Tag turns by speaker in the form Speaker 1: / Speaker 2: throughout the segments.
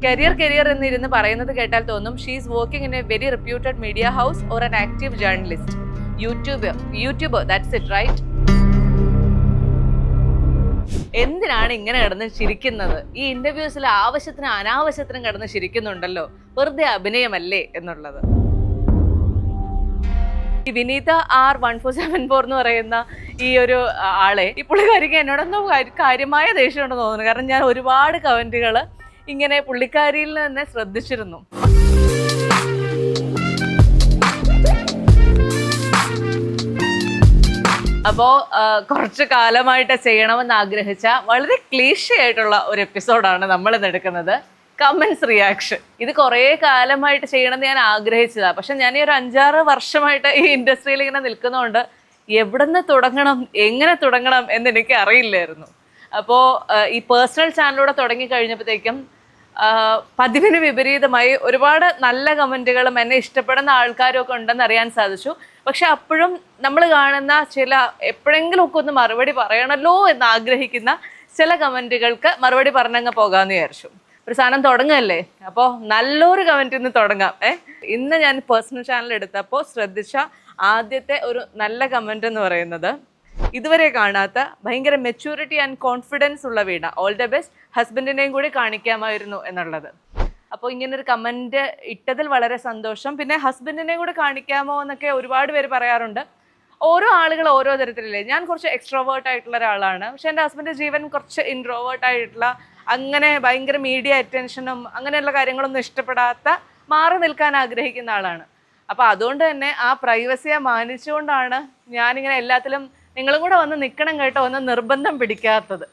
Speaker 1: Career എന്നിരുന്ന് പറയുന്നത് കേട്ടാൽ തോന്നും she's working in a very reputed media house or an active journalist. YouTuber that's it right. എന്തിനാണ് ഇങ്ങനെ കിടന്ന് ചിരിക്കുന്നത്? ഈ ഇന്റർവ്യൂസിൽ ആവശ്യത്തിന് അനാവശ്യത്തിനും കിടന്ന് ചിരിക്കുന്നുണ്ടല്ലോ, വെറുതെ അഭിനയമല്ലേ എന്നുള്ളത്. ഈ വിനീത R1474 എന്ന് പറയുന്ന ഈ ഒരു ആളെ ഈ പുള്ളിക്കാരിക്ക് എന്നോടൊന്നും കാര്യമായ ദേഷ്യമുണ്ടെന്ന് തോന്നുന്നു. കാരണം ഞാൻ ഒരുപാട് കമന്റുകൾ ഇങ്ങനെ പുള്ളിക്കാരിയിൽ തന്നെ ശ്രദ്ധിച്ചിരുന്നു. അപ്പോൾ കുറച്ച് കാലമായിട്ട് ചെയ്യണമെന്ന് ആഗ്രഹിച്ച വളരെ ക്ലീഷേ ആയിട്ടുള്ള ഒരു എപ്പിസോഡാണ് നമ്മൾ ഇന്ന് എടുക്കുന്നത്. Comments reaction. ഇത് കുറേ കാലമായിട്ട് ചെയ്യണമെന്ന് ഞാൻ ആഗ്രഹിച്ചതാണ്. പക്ഷെ ഞാൻ ഈ ഒരു 5-6 വർഷമായിട്ട് ഈ ഇൻഡസ്ട്രിയിൽ ഇങ്ങനെ നിൽക്കുന്നതുകൊണ്ട് എവിടെ നിന്ന് തുടങ്ങണം, എങ്ങനെ തുടങ്ങണം എന്ന് എനിക്ക് അറിയില്ലായിരുന്നു. അപ്പോൾ ഈ പേഴ്സണൽ ചാനലിലൂടെ തുടങ്ങി കഴിഞ്ഞപ്പോഴത്തേക്കും പതിവിന് വിപരീതമായി ഒരുപാട് നല്ല കമൻറ്റുകളും എന്നെ ഇഷ്ടപ്പെടുന്ന ആൾക്കാരും ഒക്കെ ഉണ്ടെന്ന് അറിയാൻ സാധിച്ചു. പക്ഷെ അപ്പോഴും നമ്മൾ കാണുന്ന ചില എപ്പോഴെങ്കിലും ഒക്കെ ഒന്ന് മറുപടി പറയണമല്ലോ എന്ന് ആഗ്രഹിക്കുന്ന ചില കമൻറ്റുകൾക്ക് മറുപടി പറഞ്ഞങ്ങ് പോകാമെന്ന് വിചാരിച്ചു. ഒരു സാധനം തുടങ്ങല്ലേ, അപ്പോൾ നല്ലൊരു കമൻറ്റിൽ നിന്ന് തുടങ്ങാം. ഇന്ന് ഞാൻ പേഴ്സണൽ ചാനൽ എടുത്തപ്പോൾ ശ്രദ്ധിച്ച ആദ്യത്തെ ഒരു നല്ല കമൻറ്റ് എന്ന് പറയുന്നത്, ഇതുവരെ കാണാത്ത ഭയങ്കര മെച്യൂരിറ്റി ആൻഡ് കോൺഫിഡൻസ് ഉള്ള വീണ, ഓൾ ദ ബെസ്റ്റ്, ഹസ്ബൻഡിനെയും കൂടി കാണിക്കാമായിരുന്നു എന്നുള്ളത്. അപ്പോൾ ഇങ്ങനൊരു കമൻറ്റ് ഇട്ടതിൽ വളരെ സന്തോഷം. പിന്നെ ഹസ്ബൻഡിനെയും കൂടെ കാണിക്കാമോ എന്നൊക്കെ ഒരുപാട് പേര് പറയാറുണ്ട്. ഓരോ ആളുകൾ ഓരോ തരത്തിലല്ലേ. ഞാൻ കുറച്ച് എക്സ്ട്രോവേർട്ട് ആയിട്ടുള്ള ഒരാളാണ്. പക്ഷെ എൻ്റെ ഹസ്ബൻഡ് ജീവൻ കുറച്ച് ഇൻട്രോവേർട്ട് ആയിട്ടുള്ള, അങ്ങനെ ഭയങ്കര മീഡിയ അറ്റൻഷനും അങ്ങനെയുള്ള കാര്യങ്ങളൊന്നും ഇഷ്ടപ്പെടാത്ത, മാറി നിൽക്കാൻ ആഗ്രഹിക്കുന്ന ആളാണ്. അപ്പോൾ അതുകൊണ്ട് തന്നെ ആ പ്രൈവസിയെ മാനിച്ചുകൊണ്ടാണ് ഞാനിങ്ങനെ എല്ലാത്തിലും നിങ്ങളും കൂടെ വന്ന് നിൽക്കണം കേട്ടോ എന്ന് നിർബന്ധം പിടിക്കാത്തത്.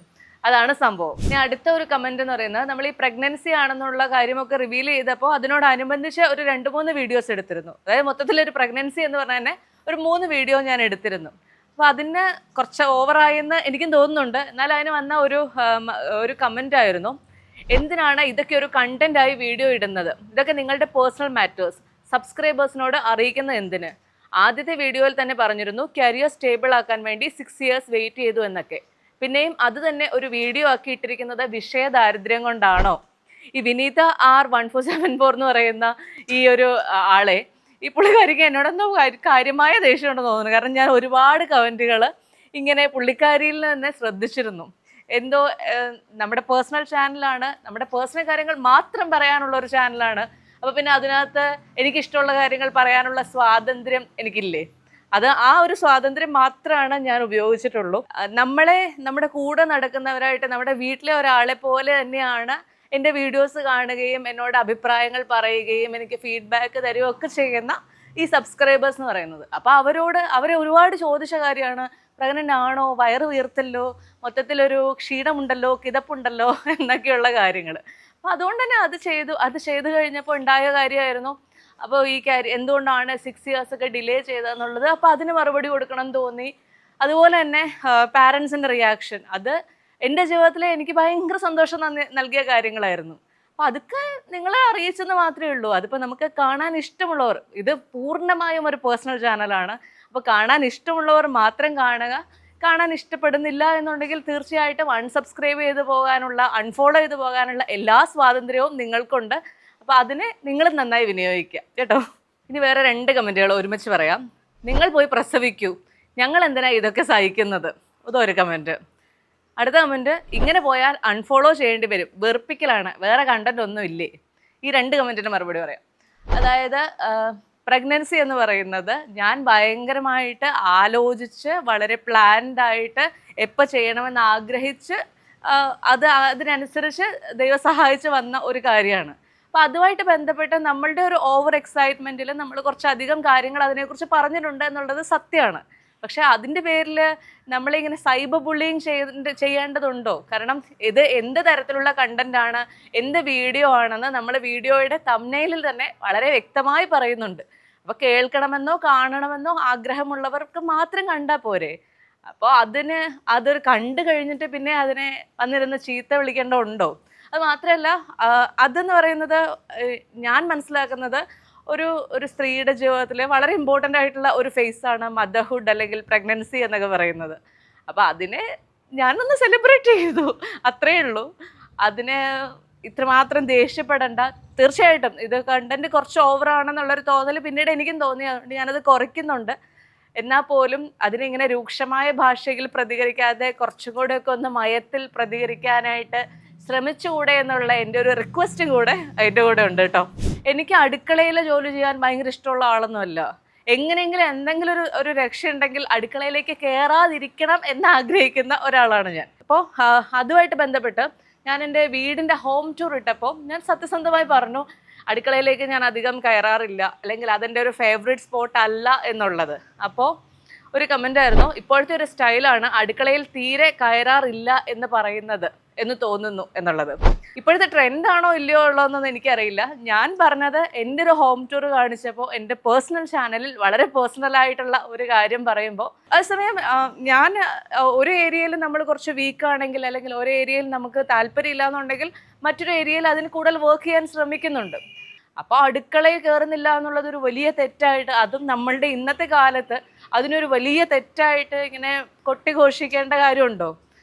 Speaker 1: അതാണ് സംഭവം. ഇനി അടുത്ത ഒരു കമൻറ്റ് എന്ന് പറയുന്നത്, നമ്മൾ ഈ പ്രഗ്നൻസി ആണെന്നുള്ള കാര്യമൊക്കെ റിവീൽ ചെയ്തപ്പോൾ അതിനോടനുബന്ധിച്ച് ഒരു 2-3 വീഡിയോസ് എടുത്തിരുന്നു. അതായത് മൊത്തത്തിലൊരു പ്രഗ്നൻസി എന്ന് പറഞ്ഞാൽ തന്നെ ഒരു 3 വീഡിയോ ഞാൻ എടുത്തിരുന്നു. അപ്പോൾ അതിന് കുറച്ച് ഓവറായെന്ന് എനിക്കും തോന്നുന്നുണ്ട്. എന്നാൽ അതിന് വന്ന ഒരു കമൻ്റ് ആയിരുന്നു, എന്തിനാണ് ഇതൊക്കെ ഒരു കണ്ടൻ്റായി വീഡിയോ ഇടുന്നത്? ഇതൊക്കെ നിങ്ങളുടെ പേഴ്സണൽ മാറ്റേഴ്സ്, സബ്സ്ക്രൈബേഴ്സിനോട് അറിയിക്കുന്നത് എന്തിന്? ആദ്യത്തെ വീഡിയോയിൽ തന്നെ പറഞ്ഞിരുന്നു കരിയർ സ്റ്റേബിൾ ആക്കാൻ വേണ്ടി 6 years വെയിറ്റ് ചെയ്തു എന്നൊക്കെ. പിന്നെയും അത് തന്നെ ഒരു വീഡിയോ ആക്കി ഇട്ടിരിക്കുന്നത് വിഷയ ദാരിദ്ര്യം കൊണ്ടാണോ? ഈ വിനീത R1474 എന്ന് പറയുന്ന ഈ ഒരു ആളെ ഈ പുള്ളിക്കാരിക്ക് എന്നോടൊന്നും കാര്യമായ ദേഷ്യമുണ്ടെന്ന് തോന്നുന്നു. കാരണം ഞാൻ ഒരുപാട് കമൻറ്റുകൾ ഇങ്ങനെ പുള്ളിക്കാരിയിൽ തന്നെ ശ്രദ്ധിച്ചിരുന്നു. എന്തോ നമ്മുടെ പേഴ്സണൽ ചാനലാണ്, നമ്മുടെ പേഴ്സണൽ കാര്യങ്ങൾ മാത്രം പറയാനുള്ള ഒരു ചാനലാണ്. അപ്പോൾ പിന്നെ അതിനകത്ത് എനിക്കിഷ്ടമുള്ള കാര്യങ്ങൾ പറയാനുള്ള സ്വാതന്ത്ര്യം എനിക്കില്ലേ? ആ ഒരു സ്വാതന്ത്ര്യം മാത്രമാണ് ഞാൻ ഉപയോഗിച്ചിട്ടുള്ളൂ. നമ്മുടെ കൂടെ നടക്കുന്നവരായിട്ട്, നമ്മുടെ വീട്ടിലെ ഒരാളെ പോലെ തന്നെയാണ് എൻ്റെ വീഡിയോസ് കാണുകയും എന്നോട് അഭിപ്രായങ്ങൾ പറയുകയും എനിക്ക് ഫീഡ്ബാക്ക് തരികയും ഒക്കെ ചെയ്യുന്ന ഈ സബ്സ്ക്രൈബേഴ്സ് എന്ന് പറയുന്നത്. അപ്പോൾ അവരെ ഒരുപാട് ചോദിച്ച കാര്യമാണ്, പ്രഗ്നൻ്റ് ആണോ, വയറ് വീർത്തല്ലോ, മൊത്തത്തിലൊരു ക്ഷീണമുണ്ടല്ലോ, കിതപ്പുണ്ടല്ലോ എന്നൊക്കെയുള്ള കാര്യങ്ങൾ. അപ്പോൾ അതുകൊണ്ട് തന്നെ അത് ചെയ്തു കഴിഞ്ഞപ്പോൾ ഉണ്ടായ കാര്യമായിരുന്നു. അപ്പോൾ ഈ കാര്യം എന്തുകൊണ്ടാണ് 6 years ഒക്കെ ഡിലേ ചെയ്തതെന്നുള്ളത്, അപ്പോൾ അതിന് മറുപടി കൊടുക്കണം എന്ന് തോന്നി. അതുപോലെ തന്നെ പാരൻസിൻ്റെ റിയാക്ഷൻ, അത് എൻ്റെ ജീവിതത്തിൽ എനിക്ക് ഭയങ്കര സന്തോഷം നൽകിയ കാര്യങ്ങളായിരുന്നു. അപ്പോൾ അതൊക്കെ നിങ്ങളെ അറിയിച്ചെന്ന് മാത്രമേ ഉള്ളൂ. അതിപ്പോൾ നമുക്ക് കാണാൻ ഇഷ്ടമുള്ളവർ, ഇത് പൂർണ്ണമായും ഒരു പേഴ്സണൽ ചാനലാണ്. അപ്പോൾ കാണാൻ ഇഷ്ടമുള്ളവർ മാത്രം കാണുക. കാണാൻ ഇഷ്ടപ്പെടുന്നില്ല എന്നുണ്ടെങ്കിൽ തീർച്ചയായിട്ടും അൺസബ്സ്ക്രൈബ് ചെയ്ത് പോകാനുള്ള, അൺഫോളോ ചെയ്ത് പോകാനുള്ള എല്ലാ സ്വാതന്ത്ര്യവും നിങ്ങൾക്കുണ്ട്. അപ്പോൾ അതിനെ നിങ്ങൾ നന്നായി വിനിയോഗിക്കുക കേട്ടോ. ഇനി വേറെ 2 കമൻറ്റുകൾ ഒരുമിച്ച് പറയാം. നിങ്ങൾ പോയി പ്രസവിക്കൂ, ഞങ്ങൾ എന്തിനാ ഇതൊക്കെ സഹിക്കുന്നത്? അതൊരു കമൻറ്റ്. അടുത്ത കമൻറ്റ്, ഇങ്ങനെ പോയാൽ അൺഫോളോ ചെയ്യേണ്ടി വരും, വെറുപ്പിക്കലാണ്, വേറെ കണ്ടന്റ് ഒന്നും ഇല്ലേ? ഈ 2 കമൻറ്റിന് മറുപടി പറയാം. അതായത് പ്രഗ്നൻസി എന്ന് പറയുന്നത് ഞാൻ ഭയങ്കരമായിട്ട് ആലോചിച്ച് വളരെ പ്ലാൻഡ് ആയിട്ട് എപ്പോൾ ചെയ്യണമെന്ന് ആഗ്രഹിച്ച് അതിനനുസരിച്ച് ദൈവം സഹായിച്ച് വന്ന ഒരു കാര്യമാണ്. അപ്പോൾ അതുമായിട്ട് ബന്ധപ്പെട്ട് നമ്മളുടെ ഒരു ഓവർ എക്സൈറ്റ്മെൻറ്റിൽ നമ്മൾ കുറച്ചധികം കാര്യങ്ങൾ അതിനെക്കുറിച്ച് പറഞ്ഞിട്ടുണ്ട് എന്നുള്ളത് സത്യമാണ്. പക്ഷെ അതിൻ്റെ പേരിൽ നമ്മളിങ്ങനെ സൈബർ ബുള്ളിങ് ചെയ്യേണ്ടതുണ്ടോ? കാരണം ഇത് എന്ത് തരത്തിലുള്ള കണ്ടൻ്റാണ്, എന്ത് വീഡിയോ ആണെന്ന് നമ്മൾ വീഡിയോയുടെ തംബ്നെയിലിൽ തന്നെ വളരെ വ്യക്തമായി പറയുന്നുണ്ട്. അപ്പോൾ കേൾക്കണമെന്നോ കാണണമെന്നോ ആഗ്രഹമുള്ളവർക്ക് മാത്രം കണ്ടാൽ പോരെ. അപ്പോൾ അതൊരു കണ്ടു കഴിഞ്ഞിട്ട് പിന്നെ അതിനെ വന്നിരുന്ന് ചീത്ത വിളിക്കേണ്ടതുണ്ടോ? അത് മാത്രമല്ല, അതെന്ന് പറയുന്നത് ഞാൻ മനസ്സിലാക്കുന്നത് ഒരു സ്ത്രീയുടെ ജീവിതത്തിൽ വളരെ ഇമ്പോർട്ടൻ്റ് ആയിട്ടുള്ള ഒരു ഫേസാണ് മദർഹുഡ് അല്ലെങ്കിൽ പ്രഗ്നൻസി എന്നൊക്കെ പറയുന്നത്. അപ്പോൾ അതിനെ ഞാനൊന്ന് സെലിബ്രേറ്റ് ചെയ്തു, അത്രയേ ഉള്ളൂ. അതിന് ഇത്രമാത്രം ദേഷ്യപ്പെടേണ്ട, തീർച്ചയായിട്ടും ഇത് കണ്ടന്റ് കുറച്ച് ഓവറാണെന്നുള്ളൊരു തോന്നൽ പിന്നീട് എനിക്കും തോന്നി. അതുകൊണ്ട് ഞാനത് കുറയ്ക്കുന്നുണ്ട്. എന്നാൽ പോലും അതിനിങ്ങനെ രൂക്ഷമായ ഭാഷയിൽ പ്രതികരിക്കാതെ കുറച്ചും കൂടെയൊക്കെ ഒന്ന് മയത്തിൽ പ്രതികരിക്കാനായിട്ട് ശ്രമിച്ചുകൂടെ എന്നുള്ള എൻ്റെ ഒരു റിക്വസ്റ്റും കൂടെ അതിൻ്റെ കൂടെ ഉണ്ട് കേട്ടോ. എനിക്ക് അടുക്കളയിൽ ജോലി ചെയ്യാൻ ഭയങ്കര ഇഷ്ടമുള്ള ആളൊന്നുമല്ല. എങ്ങനെയെങ്കിലും എന്തെങ്കിലും ഒരു രക്ഷയുണ്ടെങ്കിൽ അടുക്കളയിലേക്ക് കയറാതിരിക്കണം എന്ന് ആഗ്രഹിക്കുന്ന ഒരാളാണ് ഞാൻ. അപ്പോൾ അതുമായിട്ട് ബന്ധപ്പെട്ട് ഞാൻ എൻ്റെ വീടിൻ്റെ ഹോം ടൂർ ഇട്ടപ്പോൾ ഞാൻ സത്യസന്ധമായി പറഞ്ഞു, അടുക്കളയിലേക്ക് ഞാൻ അധികം കയറാറില്ല, അല്ലെങ്കിൽ അതെൻ്റെ ഒരു ഫേവറേറ്റ് സ്പോട്ട് അല്ല എന്നുള്ളത്. അപ്പോൾ ഒരു കമൻ്റ് ആയിരുന്നു, ഇപ്പോഴത്തെ ഒരു സ്റ്റൈലാണ് അടുക്കളയിൽ തീരെ കയറാറില്ല എന്ന് പറയുന്നത് എന്ന് തോന്നുന്നു എന്നുള്ളത്. ഇപ്പോഴത്തെ ട്രെൻഡാണോ ഇല്ലയോ ഉള്ളതെന്നൊന്നും എനിക്കറിയില്ല. ഞാൻ പറഞ്ഞത് എൻ്റെ ഒരു ഹോം ടൂർ കാണിച്ചപ്പോൾ എൻ്റെ പേഴ്സണൽ ചാനലിൽ വളരെ പേഴ്സണലായിട്ടുള്ള ഒരു കാര്യം പറയുമ്പോൾ, അതേസമയം ഞാൻ ഒരു ഏരിയയിൽ നമ്മൾ കുറച്ച് വീക്കാണെങ്കിൽ, അല്ലെങ്കിൽ ഒരു ഏരിയയിൽ നമുക്ക് താല്പര്യമില്ല എന്നുണ്ടെങ്കിൽ മറ്റൊരു ഏരിയയിൽ അതിന് കൂടുതൽ വർക്ക് ചെയ്യാൻ ശ്രമിക്കുന്നുണ്ട്. അപ്പോൾ അടുക്കളയിൽ കയറുന്നില്ല എന്നുള്ളതൊരു വലിയ തെറ്റായിട്ട്, അതും നമ്മളുടെ ഇന്നത്തെ കാലത്ത് അതിനൊരു വലിയ തെറ്റായിട്ട് ഇങ്ങനെ കൊട്ടിഘോഷിക്കേണ്ട കാര്യമുണ്ടോ?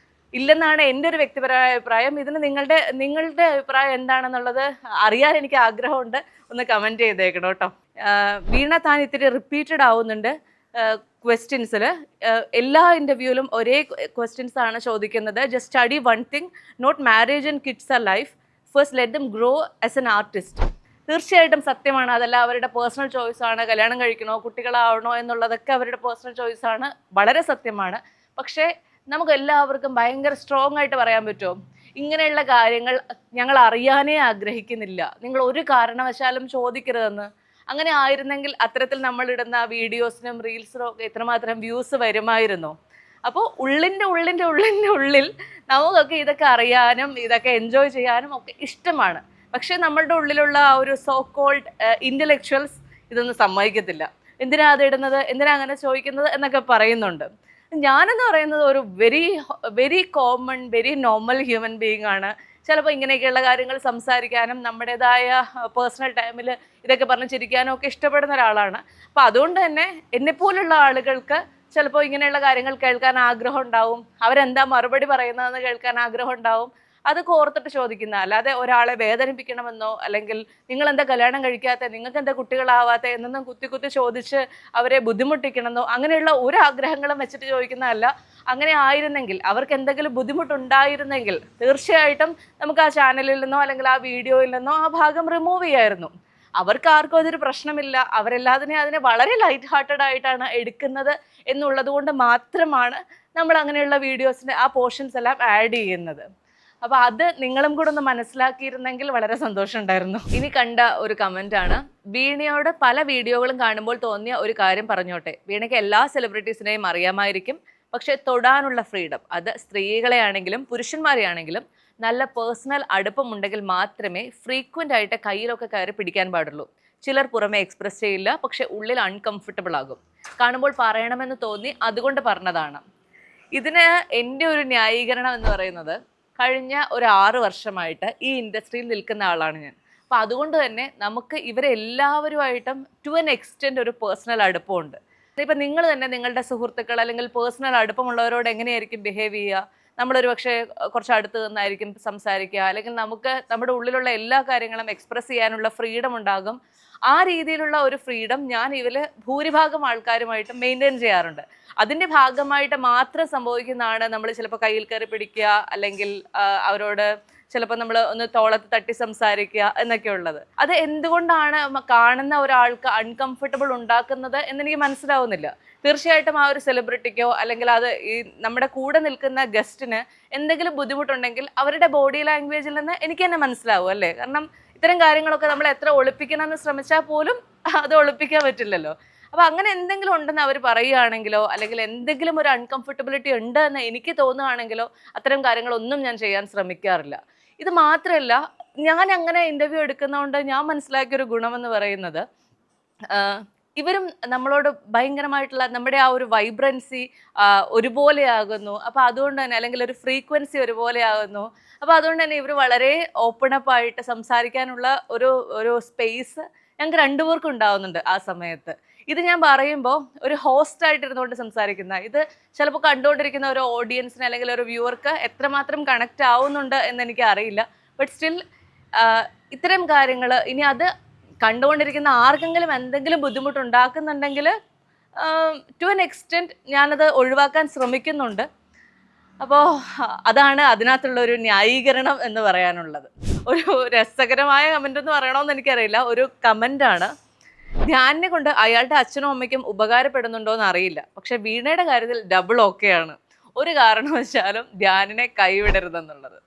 Speaker 1: ഇല്ലെന്നാണ് എൻ്റെ ഒരു വ്യക്തിപരമായ അഭിപ്രായം. ഇതിന് നിങ്ങളുടെ അഭിപ്രായം എന്താണെന്നുള്ളത് അറിയാൻ എനിക്ക് ആഗ്രഹമുണ്ട്. ഒന്ന് കമൻറ്റ് ചെയ്തേക്കണം കേട്ടോ. വീണ, താൻ ഇത്തിരി റിപ്പീറ്റഡ് ആവുന്നുണ്ട് ക്വസ്റ്റ്യൻസിൽ. എല്ലാ ഇൻ്റർവ്യൂവിലും ഒരേ ക്വസ്റ്റ്യൻസ് ആണ് ചോദിക്കുന്നത്. Just study one thing, not marriage and kids are life, first let them grow as an artist. തീർച്ചയായിട്ടും സത്യമാണ്. അതല്ല അവരുടെ പേഴ്സണൽ ചോയ്സാണ്. കല്യാണം കഴിക്കണോ കുട്ടികളാവണോ എന്നുള്ളതൊക്കെ അവരുടെ പേഴ്സണൽ ചോയ്സാണ്. വളരെ സത്യമാണ്. പക്ഷേ നമുക്ക് എല്ലാവർക്കും ഭയങ്കര സ്ട്രോങ് ആയിട്ട് പറയാൻ പറ്റുമോ, ഇങ്ങനെയുള്ള കാര്യങ്ങൾ ഞങ്ങൾ അറിയാനേ ആഗ്രഹിക്കുന്നില്ല, നിങ്ങൾ ഒരു കാരണവശാലും ചോദിക്കരുതെന്ന്? അങ്ങനെ ആയിരുന്നെങ്കിൽ അത്തരത്തിൽ നമ്മളിടുന്ന വീഡിയോസിനും റീൽസിനും ഒക്കെ എത്രമാത്രം വ്യൂസ് വരുമായിരുന്നു. അപ്പോൾ ഉള്ളിൻ്റെ ഉള്ളിൽ നമുക്കൊക്കെ ഇതൊക്കെ അറിയാനും ഇതൊക്കെ എൻജോയ് ചെയ്യാനും ഒക്കെ ഇഷ്ടമാണ്. പക്ഷേ നമ്മളുടെ ഉള്ളിലുള്ള ആ ഒരു സോ കോൾഡ് ഇൻ്റലക്ച്വൽസ് ഇതൊന്നും സമ്മതിക്കത്തില്ല. എന്തിനാ അത് ഇടുന്നത്, എന്തിനാ അങ്ങനെ ചോദിക്കുന്നത് എന്നൊക്കെ പറയുന്നുണ്ട്. ഞാനെന്ന് പറയുന്നത് ഒരു very common, very normal human being ആണ്. ചിലപ്പോൾ ഇങ്ങനെയൊക്കെയുള്ള കാര്യങ്ങൾ സംസാരിക്കാനും നമ്മുടേതായ പേഴ്സണൽ ടൈമിൽ ഇതൊക്കെ പറഞ്ഞ് ചിരിക്കാനും ഒക്കെ ഇഷ്ടപ്പെടുന്ന ഒരാളാണ്. അപ്പോൾ അതുകൊണ്ട് തന്നെ എന്നെപ്പോലുള്ള ആളുകൾക്ക് ചിലപ്പോൾ ഇങ്ങനെയുള്ള കാര്യങ്ങൾ കേൾക്കാൻ ആഗ്രഹം ഉണ്ടാവും, അവരെന്താ മറുപടി പറയുന്നതെന്ന് കേൾക്കാൻ ആഗ്രഹം ഉണ്ടാവും. അതൊക്കെ ഓർത്തിട്ട് ചോദിക്കുന്ന, അല്ലാതെ ഒരാളെ വേദനിപ്പിക്കണമെന്നോ, അല്ലെങ്കിൽ നിങ്ങളെന്താ കല്യാണം കഴിക്കാത്ത, നിങ്ങൾക്ക് എന്താ കുട്ടികളാവാത്ത എന്നൊന്നും കുത്തി ചോദിച്ച് അവരെ ബുദ്ധിമുട്ടിക്കണമെന്നോ അങ്ങനെയുള്ള ഒരു ആഗ്രഹങ്ങളും വെച്ചിട്ട് ചോദിക്കുന്നതല്ല. അങ്ങനെ ആയിരുന്നെങ്കിൽ, അവർക്ക് എന്തെങ്കിലും ബുദ്ധിമുട്ടുണ്ടായിരുന്നെങ്കിൽ തീർച്ചയായിട്ടും നമുക്ക് ആ ചാനലിൽ നിന്നോ അല്ലെങ്കിൽ ആ വീഡിയോയിൽ നിന്നോ ആ ഭാഗം റിമൂവ് ചെയ്യായിരുന്നു. അവർക്ക് ആർക്കും അതൊരു പ്രശ്നമില്ല. അവരെല്ലാതിനെ അതിനെ വളരെ ലൈറ്റ് ഹാർട്ടഡ് ആയിട്ടാണ് എടുക്കുന്നത് എന്നുള്ളത് കൊണ്ട് മാത്രമാണ് നമ്മൾ അങ്ങനെയുള്ള വീഡിയോസിൻ്റെ ആ പോർഷൻസ് എല്ലാം ആഡ് ചെയ്യുന്നത്. അപ്പോൾ അത് നിങ്ങളും കൂടെ ഒന്ന് മനസ്സിലാക്കിയിരുന്നെങ്കിൽ വളരെ സന്തോഷം ഉണ്ടായിരുന്നു. ഇനി കണ്ട ഒരു കമൻ്റ് ആണ്, വീണയോട് പല വീഡിയോകളും കാണുമ്പോൾ തോന്നിയ ഒരു കാര്യം പറഞ്ഞോട്ടെ. വീണയ്ക്ക് എല്ലാ സെലിബ്രിറ്റീസിനെയും അറിയാമായിരിക്കും, പക്ഷേ തൊടാനുള്ള ഫ്രീഡം, അത് സ്ത്രീകളെ ആണെങ്കിലും പുരുഷന്മാരെ ആണെങ്കിലും നല്ല പേഴ്സണൽ അടുപ്പമുണ്ടെങ്കിൽ മാത്രമേ ഫ്രീക്വൻ്റ് ആയിട്ട് കയ്യിലൊക്കെ കയറി പിടിക്കാൻ പാടുള്ളൂ. ചിലർ പുറമെ എക്സ്പ്രസ് ചെയ്യില്ല, പക്ഷെ ഉള്ളിൽ അൺകംഫർട്ടബിൾ ആകും. കാണുമ്പോൾ പറയണമെന്ന് തോന്നി, അതുകൊണ്ട് പറഞ്ഞതാണ്. ഇതിന് എൻ്റെ ഒരു ന്യായീകരണം എന്ന് പറയുന്നത്, കഴിഞ്ഞ ഒരു 6 വർഷമായിട്ട് ഈ ഇൻഡസ്ട്രിയിൽ നിൽക്കുന്ന ആളാണ് ഞാൻ. അപ്പോൾ അതുകൊണ്ട് തന്നെ നമുക്ക് ഇവരെല്ലാവരുമായിട്ടും ടു എൻ എക്സ്റ്റെൻറ്റ് ഒരു പേഴ്സണൽ അടുപ്പമുണ്ട്. ഇപ്പം നിങ്ങൾ തന്നെ നിങ്ങളുടെ സുഹൃത്തുക്കൾ അല്ലെങ്കിൽ പേഴ്സണൽ അടുപ്പമുള്ളവരോട് എങ്ങനെയായിരിക്കും ബിഹേവ് ചെയ്യുക? നമ്മളൊരു പക്ഷേ കുറച്ച് അടുത്ത് നിന്നായിരിക്കും സംസാരിക്കുക, അല്ലെങ്കിൽ നമുക്ക് നമ്മുടെ ഉള്ളിലുള്ള എല്ലാ കാര്യങ്ങളും എക്സ്പ്രസ് ചെയ്യാനുള്ള ഫ്രീഡം ഉണ്ടാകും. ആ രീതിയിലുള്ള ഒരു ഫ്രീഡം ഞാൻ ഭൂരിഭാഗം ആൾക്കാരുമായിട്ട് മെയിൻറ്റെയിൻ ചെയ്യാറുണ്ട്. അതിൻ്റെ ഭാഗമായിട്ട് മാത്രം സംഭവിക്കുന്നതാണ് നമ്മൾ ചിലപ്പോൾ കയ്യിൽ കയറി പിടിക്കുക, അല്ലെങ്കിൽ അവരോട് ചിലപ്പോൾ നമ്മൾ ഒന്ന് തോളത്ത് തട്ടി സംസാരിക്കുക എന്നൊക്കെ ഉള്ളത്. അത് എന്തുകൊണ്ടാണ് കാണുന്ന ഒരാൾക്ക് അൺകംഫർട്ടബിൾ ഉണ്ടാക്കുന്നത് എന്നെനിക്ക് മനസ്സിലാവുന്നില്ല. തീർച്ചയായിട്ടും ആ ഒരു സെലിബ്രിറ്റിക്കോ അല്ലെങ്കിൽ അത് ഈ നമ്മുടെ കൂടെ നിൽക്കുന്ന ഗസ്റ്റിന് എന്തെങ്കിലും ബുദ്ധിമുട്ടുണ്ടെങ്കിൽ അവരുടെ ബോഡി ലാംഗ്വേജിൽ നിന്ന് എനിക്ക് തന്നെ മനസ്സിലാവും അല്ലേ. കാരണം ഇത്തരം കാര്യങ്ങളൊക്കെ നമ്മൾ എത്ര ഒളിപ്പിക്കണമെന്ന് ശ്രമിച്ചാൽ പോലും അത് ഒളിപ്പിക്കാൻ പറ്റില്ലല്ലോ. അപ്പോൾ അങ്ങനെ എന്തെങ്കിലും ഉണ്ടെന്ന് അവർ പറയുകയാണെങ്കിലോ, അല്ലെങ്കിൽ എന്തെങ്കിലും ഒരു അൺകംഫർട്ടബിലിറ്റി ഉണ്ട് എന്ന് എനിക്ക് തോന്നുകയാണെങ്കിലോ, അത്തരം കാര്യങ്ങളൊന്നും ഞാൻ ചെയ്യാൻ ശ്രമിക്കാറില്ല. ഇത് മാത്രമല്ല, ഞാൻ അങ്ങനെ ഇൻ്റർവ്യൂ എടുക്കുന്നതുകൊണ്ട് ഞാൻ മനസ്സിലാക്കിയൊരു ഗുണമെന്ന് പറയുന്നത്, ഇവരും നമ്മളോട് ഭയങ്കരമായിട്ടുള്ള നമ്മുടെ ആ ഒരു വൈബ്രൻസി ഒരുപോലെയാകുന്നു. അപ്പോൾ അതുകൊണ്ട് തന്നെ, അല്ലെങ്കിൽ ഒരു ഫ്രീക്വൻസി ഒരുപോലെയാകുന്നു. അപ്പോൾ അതുകൊണ്ട് തന്നെ ഇവർ വളരെ ഓപ്പണപ്പായിട്ട് സംസാരിക്കാനുള്ള ഒരു സ്പേസ് ഞങ്ങൾക്ക് രണ്ടുപേർക്കും ഉണ്ടാവുന്നുണ്ട് ആ സമയത്ത്. ഇത് ഞാൻ പറയുമ്പോൾ ഒരു ഹോസ്റ്റായിട്ടിരുന്നുകൊണ്ട് സംസാരിക്കുന്ന, ഇത് ചിലപ്പോൾ കണ്ടുകൊണ്ടിരിക്കുന്ന ഒരു ഓഡിയൻസിന് അല്ലെങ്കിൽ ഒരു വ്യൂവർക്ക് എത്രമാത്രം കണക്റ്റ് ആവുന്നുണ്ട് എന്ന് എനിക്ക് അറിയില്ല. ബട്ട് സ്റ്റിൽ ഇത്തരം കാര്യങ്ങൾ ഇനി അത് കണ്ടുകൊണ്ടിരിക്കുന്ന ആർക്കെങ്കിലും എന്തെങ്കിലും ബുദ്ധിമുട്ടുണ്ടാക്കുന്നുണ്ടെങ്കിൽ ടു എൻ എക്സ്റ്റെൻറ്റ് ഞാനത് ഒഴിവാക്കാൻ ശ്രമിക്കുന്നുണ്ട്. അപ്പോൾ അതാണ് അതിനകത്തുള്ള ഒരു ന്യായീകരണം എന്ന് പറയാനുള്ളത്. ഒരു രസകരമായ കമൻ്റ് എന്ന് പറയണമെന്ന് എനിക്കറിയില്ല. ഒരു കമൻ്റാണ്, ധ്യാനിനെ കൊണ്ട് അയാളുടെ അച്ഛനും അമ്മയ്ക്കും ഉപകാരപ്പെടുന്നുണ്ടോ എന്ന് അറിയില്ല, പക്ഷെ വീണയുടെ കാര്യത്തിൽ ഡബിൾ ഓക്കെയാണ്, ഒരു കാരണവശാലും ധ്യാനിനെ കൈവിടരുതെന്നുള്ളത്.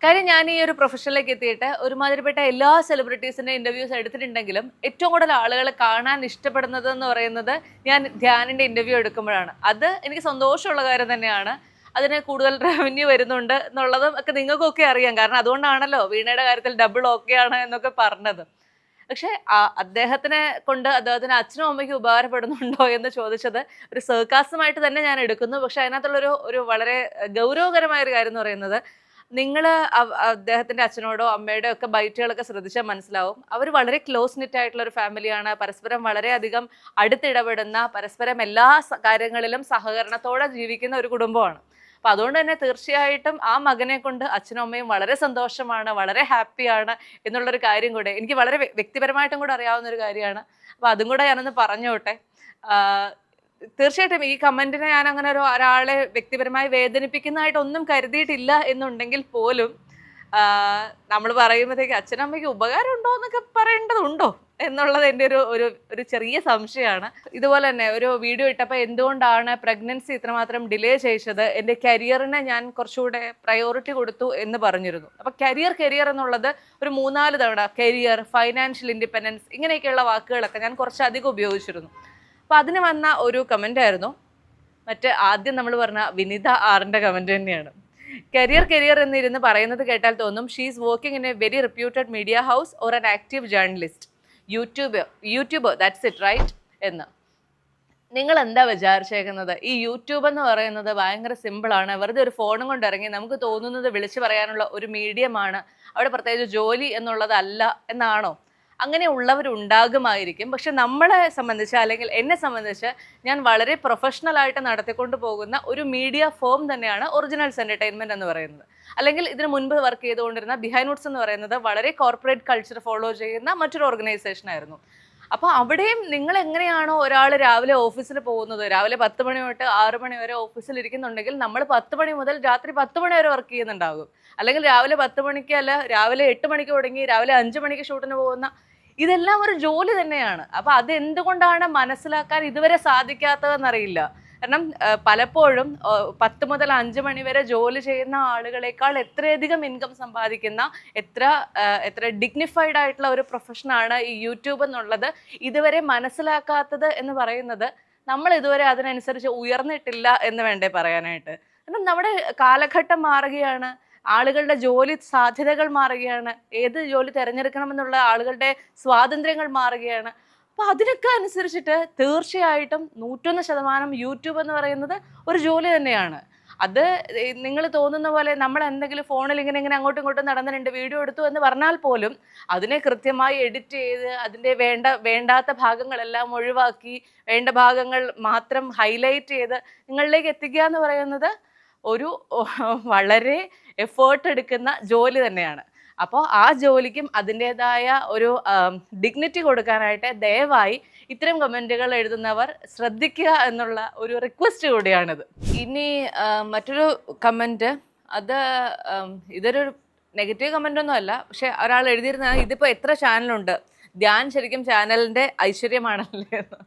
Speaker 1: കാര്യം ഞാൻ ഈ ഒരു പ്രൊഫഷനിലേക്ക് എത്തിയിട്ട് ഒരുമാതിരിപ്പെട്ട എല്ലാ സെലിബ്രിറ്റീസിൻ്റെ ഇൻ്റർവ്യൂസ് എടുത്തിട്ടുണ്ടെങ്കിലും ഏറ്റവും കൂടുതൽ ആളുകൾ കാണാൻ ഇഷ്ടപ്പെടുന്നത് എന്ന് പറയുന്നത് ഞാൻ ധ്യാനിൻ്റെ ഇൻ്റർവ്യൂ എടുക്കുമ്പോഴാണ്. അത് എനിക്ക് സന്തോഷമുള്ള കാര്യം തന്നെയാണ്. അതിന് കൂടുതൽ റവന്യൂ വരുന്നുണ്ട് എന്നുള്ളതും ഒക്കെ നിങ്ങൾക്കൊക്കെ അറിയാം. കാരണം അതുകൊണ്ടാണല്ലോ വീണയുടെ കാര്യത്തിൽ ഡബിൾ ഓക്കെയാണ് എന്നൊക്കെ പറഞ്ഞത്. പക്ഷേ അദ്ദേഹത്തിനെ കൊണ്ട് അദ്ദേഹത്തിന് അച്ഛനും അമ്മയ്ക്കും ഉപകാരപ്പെടുന്നുണ്ടോ എന്ന് ചോദിച്ചത് ഒരു സർക്കാസമായിട്ട് തന്നെ ഞാൻ എടുക്കുന്നു. പക്ഷെ അതിനകത്തുള്ളൊരു വളരെ ഗൗരവകരമായ ഒരു കാര്യം എന്ന് പറയുന്നത്, നിങ്ങൾ അദ്ദേഹത്തിൻ്റെ അച്ഛനോടോ അമ്മയുടെ ഒക്കെ ബൈറ്റുകളൊക്കെ ശ്രദ്ധിച്ചാൽ മനസ്സിലാവും, അവർ വളരെ ക്ലോസ് നിറ്റ് ആയിട്ടുള്ള ഒരു ഫാമിലിയാണ്. പരസ്പരം വളരെയധികം അടുത്തിടപെടുന്ന, പരസ്പരം എല്ലാ കാര്യങ്ങളിലും സഹകരണത്തോടെ ജീവിക്കുന്ന ഒരു കുടുംബമാണ്. അപ്പം അതുകൊണ്ട് തന്നെ തീർച്ചയായിട്ടും ആ മകനെ കൊണ്ട് അച്ഛനും അമ്മയും വളരെ സന്തോഷമാണ്, വളരെ ഹാപ്പിയാണ് എന്നുള്ളൊരു കാര്യം കൂടെ എനിക്ക് വളരെ വ്യക്തിപരമായിട്ടും കൂടെ അറിയാവുന്ന ഒരു കാര്യമാണ്. അപ്പം അതും കൂടെ ഞാനൊന്ന് പറഞ്ഞോട്ടെ. തീർച്ചയായിട്ടും ഈ കമൻറ്റിനെ ഞാൻ അങ്ങനെ ഒരാളെ വ്യക്തിപരമായി വേദനിപ്പിക്കുന്നതായിട്ടൊന്നും കരുതിയിട്ടില്ല എന്നുണ്ടെങ്കിൽ പോലും നമ്മൾ പറയുമ്പോഴത്തേക്ക് അച്ഛനമ്മയ്ക്ക് ഉപകാരം ഉണ്ടോ എന്നൊക്കെ പറയേണ്ടതുണ്ടോ എന്നുള്ളത് എൻ്റെ ഒരു ചെറിയ സംശയമാണ്. ഇതുപോലെ തന്നെ ഒരു വീഡിയോ ഇട്ടപ്പോൾ എന്തുകൊണ്ടാണ് പ്രഗ്നൻസി ഇത്രമാത്രം ഡിലേ ചെയ്തത്, എൻ്റെ കരിയറിനെ ഞാൻ കുറച്ചുകൂടെ പ്രയോറിറ്റി കൊടുത്തു എന്ന് പറഞ്ഞിരുന്നു. അപ്പോൾ കരിയർ എന്നുള്ളത് ഒരു 3-4 തവണ കരിയർ, ഫൈനാൻഷ്യൽ ഇൻഡിപെൻഡൻസ് ഇങ്ങനെയൊക്കെയുള്ള വാക്കുകളൊക്കെ ഞാൻ കുറച്ചധികം ഉപയോഗിച്ചിരുന്നു. അപ്പോൾ അതിന് വന്ന ഒരു കമൻ്റ് ആയിരുന്നു ആദ്യം നമ്മൾ പറഞ്ഞ വിനിത ആറിൻ്റെ കമൻറ്റ് തന്നെയാണ്. കരിയർ എന്നിരുന്ന് പറയുന്നത് കേട്ടാൽ തോന്നും she's working in a very reputed media house or an active journalist, YouTuber that's it right എന്ന്. നിങ്ങൾ എന്താ വിചാരിച്ചേക്കുന്നത്? ഈ യൂട്യൂബ് എന്ന് പറയുന്നത് ഭയങ്കര സിമ്പിളാണ്. വെറുതെ ഒരു ഫോണും കൊണ്ട് ഇറങ്ങി നമുക്ക് തോന്നുന്നത് വിളിച്ചു പറയാനുള്ള ഒരു മീഡിയമാണ്. അവിടെ പ്രത്യേകിച്ച് ജോലി എന്നുള്ളതല്ല എന്നാണോ? അങ്ങനെ ഉള്ളവരുണ്ടാകുമായിരിക്കും. പക്ഷെ നമ്മളെ സംബന്ധിച്ച്, അല്ലെങ്കിൽ എന്നെ സംബന്ധിച്ച്, ഞാൻ വളരെ പ്രൊഫഷണലായിട്ട് നടത്തിക്കൊണ്ട് പോകുന്ന ഒരു മീഡിയ ഫോം തന്നെയാണ് ഒറിജിനൽസ് എൻ്റർടൈൻമെൻറ്റ് എന്ന് പറയുന്നത്. അല്ലെങ്കിൽ ഇതിന് മുൻപ് വർക്ക് ചെയ്തുകൊണ്ടിരുന്ന ബിഹൈൻഡ് വുഡ്സ് എന്ന് പറയുന്നത് വളരെ കോർപ്പറേറ്റ് കൾച്ചർ ഫോളോ ചെയ്യുന്ന മറ്റൊരു ഓർഗനൈസേഷൻ ആയിരുന്നു. അപ്പോൾ അവിടെയും നിങ്ങൾ എങ്ങനെയാണോ ഒരാൾ രാവിലെ ഓഫീസിൽ പോകുന്നത്, രാവിലെ 10 മണി തൊട്ട് 6 മണി വരെ ഓഫീസിൽ ഇരിക്കുന്നുണ്ടെങ്കിൽ നമ്മൾ 10 മണി മുതൽ രാത്രി 10 മണി വരെ വർക്ക് ചെയ്യുന്നുണ്ടാകും. അല്ലെങ്കിൽ രാവിലെ 10 മണിക്ക് അല്ല രാവിലെ 8 മണിക്ക് തുടങ്ങി രാവിലെ 5 മണിക്ക് ഷൂട്ടിന് പോകുന്ന, ഇതെല്ലാം ഒരു ജോലി തന്നെയാണ്. അപ്പോൾ അതെന്തുകൊണ്ടാണ് മനസ്സിലാക്കാൻ ഇതുവരെ സാധിക്കാത്തതെന്നറിയില്ല. കാരണം പലപ്പോഴും 10 മുതൽ 5 മണി വരെ ജോലി ചെയ്യുന്ന ആളുകളെക്കാൾ എത്രയധികം ഇൻകം സമ്പാദിക്കുന്ന എത്ര ഡിഗ്നിഫൈഡ് ആയിട്ടുള്ള ഒരു പ്രൊഫഷനാണ് ഈ യൂട്യൂബ് എന്നുള്ളത് ഇതുവരെ മനസ്സിലാക്കാത്തത് എന്ന് പറയുന്നത്, നമ്മൾ ഇതുവരെ അതിനനുസരിച്ച് ഉയർന്നിട്ടില്ല എന്ന് വേണ്ടേ പറയാനായിട്ട്. കാരണം നമ്മുടെ കാലഘട്ടം മാറുകയാണ്, ആളുകളുടെ ജോലി സാധ്യതകൾ മാറുകയാണ്, ഏത് ജോലി തിരഞ്ഞെടുക്കണമെന്നുള്ള ആളുകളുടെ സ്വാതന്ത്ര്യങ്ങൾ മാറുകയാണ്. അപ്പോൾ അതിനൊക്കെ അനുസരിച്ചിട്ട് തീർച്ചയായിട്ടും 101% യൂട്യൂബ് എന്ന് പറയുന്നത് ഒരു ജോലി തന്നെയാണ്. അത് നിങ്ങൾ തോന്നുന്ന പോലെ നമ്മൾ എന്തെങ്കിലും ഫോണിൽ ഇങ്ങനെ അങ്ങോട്ടും ഇങ്ങോട്ടും നടന്നിട്ടുണ്ട് വീഡിയോ എടുത്തു എന്ന് പറഞ്ഞാൽ പോലും അതിനെ കൃത്യമായി എഡിറ്റ് ചെയ്ത് അതിൻ്റെ വേണ്ടാത്ത ഭാഗങ്ങളെല്ലാം ഒഴിവാക്കി വേണ്ട ഭാഗങ്ങൾ മാത്രം ഹൈലൈറ്റ് ചെയ്ത് നിങ്ങളിലേക്ക് എത്തിക്കുക എന്ന് പറയുന്നത് ഒരു വളരെ എഫേർട്ട് എടുക്കുന്ന ജോലി തന്നെയാണ്. അപ്പോൾ ആ ജോലിക്കും അതിൻ്റെതായ ഒരു ഡിഗ്നിറ്റി കൊടുക്കാനായിട്ട് ദയവായി ഇത്തരം കമൻറ്റുകൾ എഴുതുന്നവർ ശ്രദ്ധിക്കുക എന്നുള്ള ഒരു റിക്വസ്റ്റ് കൂടിയാണിത്. ഇനി മറ്റൊരു കമൻറ്റ്, ഇതൊരു നെഗറ്റീവ് കമൻ്റൊന്നും അല്ല, പക്ഷെ ഒരാൾ എഴുതിയിരുന്ന ഇതിപ്പോൾ എത്ര ചാനലുണ്ട്, ധ്യാൻ ശരിക്കും ചാനലിൻ്റെ ഐശ്വര്യമാണല്ലേ എന്ന്.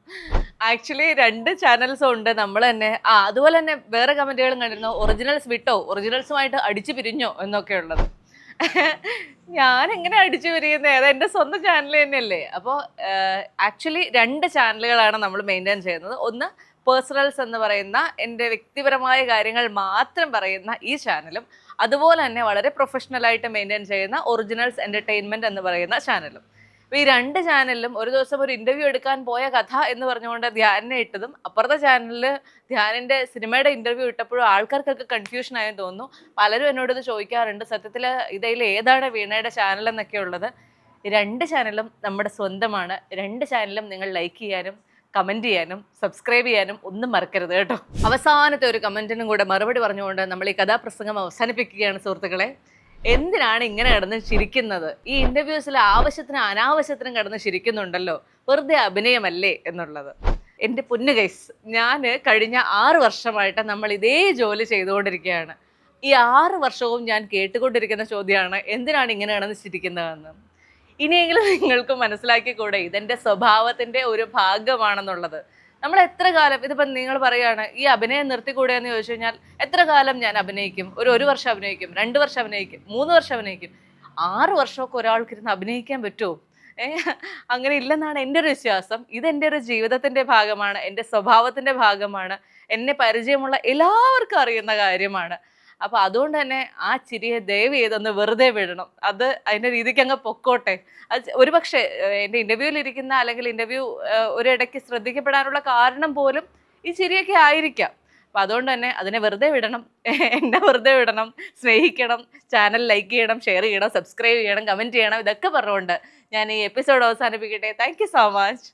Speaker 1: ആക്ച്വലി 2 ചാനൽസും ഉണ്ട്. നമ്മൾ തന്നെ അതുപോലെ തന്നെ വേറെ കമൻറ്റുകളും കണ്ടിരുന്നു, ഒറിജിനൽസ് വിട്ടോ, ഒറിജിനൽസുമായിട്ട് അടിച്ചു പിരിഞ്ഞോ എന്നൊക്കെ ഉള്ളത്. ഞാൻ എങ്ങനെ അടിച്ചു പിരിയുന്നത്? അത് എൻ്റെ സ്വന്തം ചാനൽ തന്നെയല്ലേ. അപ്പോൾ ആക്ച്വലി 2 ചാനലുകളാണ് നമ്മൾ മെയിൻറ്റെയിൻ ചെയ്യുന്നത്. ഒന്ന് പേഴ്സണൽസ് എന്ന് പറയുന്ന എൻ്റെ വ്യക്തിപരമായ കാര്യങ്ങൾ മാത്രം പറയുന്ന ഈ ചാനലും, അതുപോലെ തന്നെ വളരെ പ്രൊഫഷണലായിട്ട് മെയിൻറ്റെയിൻ ചെയ്യുന്ന ഒറിജിനൽസ് എൻ്റർടൈൻമെൻറ്റ് എന്ന് പറയുന്ന ചാനലും. അപ്പോൾ ഈ 2 ചാനലിലും ഒരു ദിവസം ഒരു ഇൻ്റർവ്യൂ എടുക്കാൻ പോയ കഥ എന്ന് പറഞ്ഞുകൊണ്ട് ധ്യാനിനെ ഇട്ടതും, അപ്പുറത്തെ ചാനലിൽ ധ്യാനിൻ്റെ സിനിമയുടെ ഇൻ്റർവ്യൂ ഇട്ടപ്പോഴും ആൾക്കാർക്കൊക്കെ കൺഫ്യൂഷൻ ആയെന്ന് തോന്നുന്നു. പലരും എന്നോട് ഇത് ചോദിക്കാറുണ്ട്, സത്യത്തിൽ ഇതിൽ ഏതാണ് വീണയുടെ ചാനൽ എന്നൊക്കെ ഉള്ളത്. 2 ചാനലും നമ്മുടെ സ്വന്തമാണ്. 2 ചാനലും നിങ്ങൾ ലൈക്ക് ചെയ്യാനും കമൻറ്റ് ചെയ്യാനും സബ്സ്ക്രൈബ് ചെയ്യാനും ഒന്നും മറക്കരുത് കേട്ടോ. അവസാനത്തെ ഒരു കമൻറ്റിനും കൂടെ മറുപടി പറഞ്ഞുകൊണ്ട് നമ്മൾ ഈ കഥാപ്രസംഗം അവസാനിപ്പിക്കുകയാണ് സുഹൃത്തുക്കളെ. എന്തിനാണ് ഇങ്ങനെ കിടന്ന് ചിരിക്കുന്നത്? ഈ ഇന്റർവ്യൂസിൽ ആവശ്യത്തിനും അനാവശ്യത്തിനും കിടന്ന് ചിരിക്കുന്നുണ്ടല്ലോ, വെറുതെ അഭിനയമല്ലേ എന്നുള്ളത്. എൻ്റെ പൊന്നു ഗൈസ്, ഞാൻ കഴിഞ്ഞ 6 വർഷമായിട്ട് നമ്മൾ ഇതേ ജോലി ചെയ്തുകൊണ്ടിരിക്കുകയാണ്. ഈ 6 വർഷവും ഞാൻ കേട്ടുകൊണ്ടിരിക്കുന്ന ചോദ്യമാണ്, എന്തിനാണ് ഇങ്ങനെ കിടന്ന് ചിരിക്കുന്നതെന്ന്. ഇനിയെങ്കിലും നിങ്ങൾക്ക് മനസ്സിലാക്കിക്കൂടെ ഇതെൻ്റെ സ്വഭാവത്തിൻ്റെ ഒരു ഭാഗമാണെന്നുള്ളത്. നമ്മൾ എത്ര കാലം, ഇതിപ്പം നിങ്ങൾ പറയുകയാണ് ഈ അഭിനയം നിർത്തിക്കൂടെ എന്ന് ചോദിച്ചു കഴിഞ്ഞാൽ, എത്ര കാലം ഞാൻ അഭിനയിക്കും? ഒരു വർഷം അഭിനയിക്കും, 2 വർഷം അഭിനയിക്കും, 3 വർഷം അഭിനയിക്കും. 6 വർഷമൊക്കെ ഒരാൾക്കിരുന്ന് അഭിനയിക്കാൻ പറ്റുമോ? അങ്ങനെ ഇല്ലെന്നാണ് എൻ്റെ ഒരു വിശ്വാസം. ഇതെൻ്റെ ഒരു ജീവിതത്തിൻ്റെ ഭാഗമാണ്, എൻ്റെ സ്വഭാവത്തിൻ്റെ ഭാഗമാണ്, എന്നെ പരിചയമുള്ള എല്ലാവർക്കും അറിയുന്ന കാര്യമാണ്. അപ്പൊ അതുകൊണ്ട് തന്നെ ആ ചിരിയെ ദയവ് ചെയ്തൊന്ന് വെറുതെ വിടണം. അത് അതിന്റെ രീതിക്ക് അങ്ങ് പൊക്കോട്ടെ. അത് ഒരുപക്ഷെ എൻ്റെ ഇന്റർവ്യൂവിൽ ഇരിക്കുന്ന അല്ലെങ്കിൽ ഇന്റർവ്യൂ ഒരിടയ്ക്ക് ശ്രദ്ധിക്കപ്പെടാനുള്ള കാരണം പോലും ഈ ചിരിയൊക്കെ ആയിരിക്കാം. അപ്പൊ അതുകൊണ്ട് തന്നെ അതിനെ വെറുതെ വിടണം. എന്നെ വെറുതെ വിടണം. സ്നേഹിക്കണം, ചാനൽ ലൈക്ക് ചെയ്യണം, ഷെയർ ചെയ്യണം, സബ്സ്ക്രൈബ് ചെയ്യണം, കമന്റ് ചെയ്യണം. ഇതൊക്കെ പറഞ്ഞുകൊണ്ട് ഞാൻ ഈ എപ്പിസോഡ് അവസാനിപ്പിക്കട്ടെ. Thank you so much.